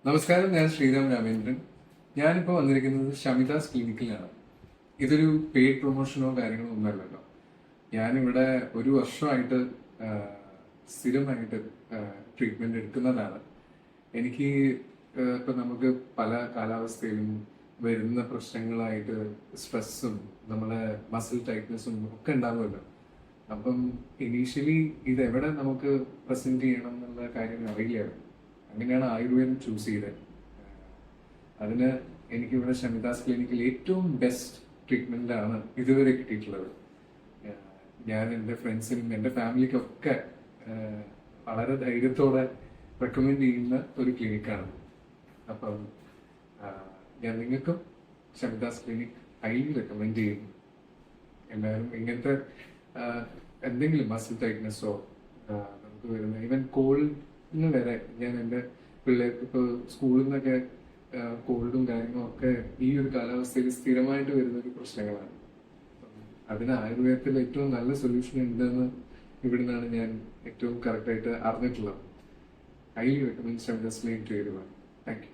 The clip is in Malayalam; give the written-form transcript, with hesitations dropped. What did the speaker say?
നമസ്കാരം, ഞാൻ ശ്രീരാം രാമേന്ദ്രൻ. ഞാനിപ്പോൾ വന്നിരിക്കുന്നത് ഷമിതാസ് ക്ലിനിക്കിലാണ്. ഇതൊരു പെയ്ഡ് പ്രൊമോഷനോ കാര്യങ്ങളോ ഒന്നുമല്ലല്ലോ. ഞാനിവിടെ ഒരു വർഷമായിട്ട് സ്ഥിരമായിട്ട് ട്രീറ്റ്മെന്റ് എടുക്കുന്നതാണ്. എനിക്ക് ഇപ്പൊ നമുക്ക് പല കാലാവസ്ഥയിലും വരുന്ന പ്രശ്നങ്ങളായിട്ട് സ്ട്രെസ്സും നമ്മളെ മസിൽ ടൈറ്റ്നസ്സും ഒക്കെ ഉണ്ടാവുമല്ലോ. അപ്പം ഇനീഷ്യലി ഇതെവിടെ നമുക്ക് പ്രസന്റ് ചെയ്യണം എന്നുള്ള കാര്യം അറിയില്ലായിരുന്നു. അങ്ങനെയാണ് ആയുർവേദം ചൂസ് ചെയ്തത്. അതിന് എനിക്കിവിടെ ഷമിതാസ് ക്ലിനിക്കിൽ ഏറ്റവും ബെസ്റ്റ് ട്രീറ്റ്മെന്റാണ് ഇതുവരെ കിട്ടിയിട്ടുള്ളത്. ഞാൻ എൻ്റെ ഫ്രണ്ട്സിനും എൻ്റെ ഫാമിലിക്കൊക്കെ വളരെ ധൈര്യത്തോടെ റെക്കമെൻഡ് ചെയ്യുന്ന ഒരു ക്ലിനിക്കാണ്. അപ്പം ഞാൻ നിങ്ങൾക്കും ഷമിതാസ് ക്ലിനിക് ഹൈലി റെക്കമെൻഡ് ചെയ്യുന്നു. എല്ലാവരും ഇങ്ങനത്തെ എന്തെങ്കിലും മസിൽ ടൈറ്റ്നസ്സോ നമുക്ക് വരുന്ന ഈവൻ കോൾഡിന് വരെ ഞാൻ എൻ്റെ പിള്ളേർക്ക് ഇപ്പോൾ സ്കൂളിൽ നിന്നൊക്കെ കോൾഡും കാര്യങ്ങളും ഒക്കെ ഈ ഒരു കാലാവസ്ഥയിൽ സ്ഥിരമായിട്ട് വരുന്ന ഒരു പ്രശ്നങ്ങളാണ്. അതിന് ആയുർവേദത്തിൽ ഏറ്റവും നല്ല സൊല്യൂഷൻ ഉണ്ടെന്ന് ഇവിടുന്നാണ് ഞാൻ ഏറ്റവും കറക്റ്റായിട്ട് അറിഞ്ഞിട്ടുള്ളത്. Highly recommend Shamita's clinic to everyone. Thank U.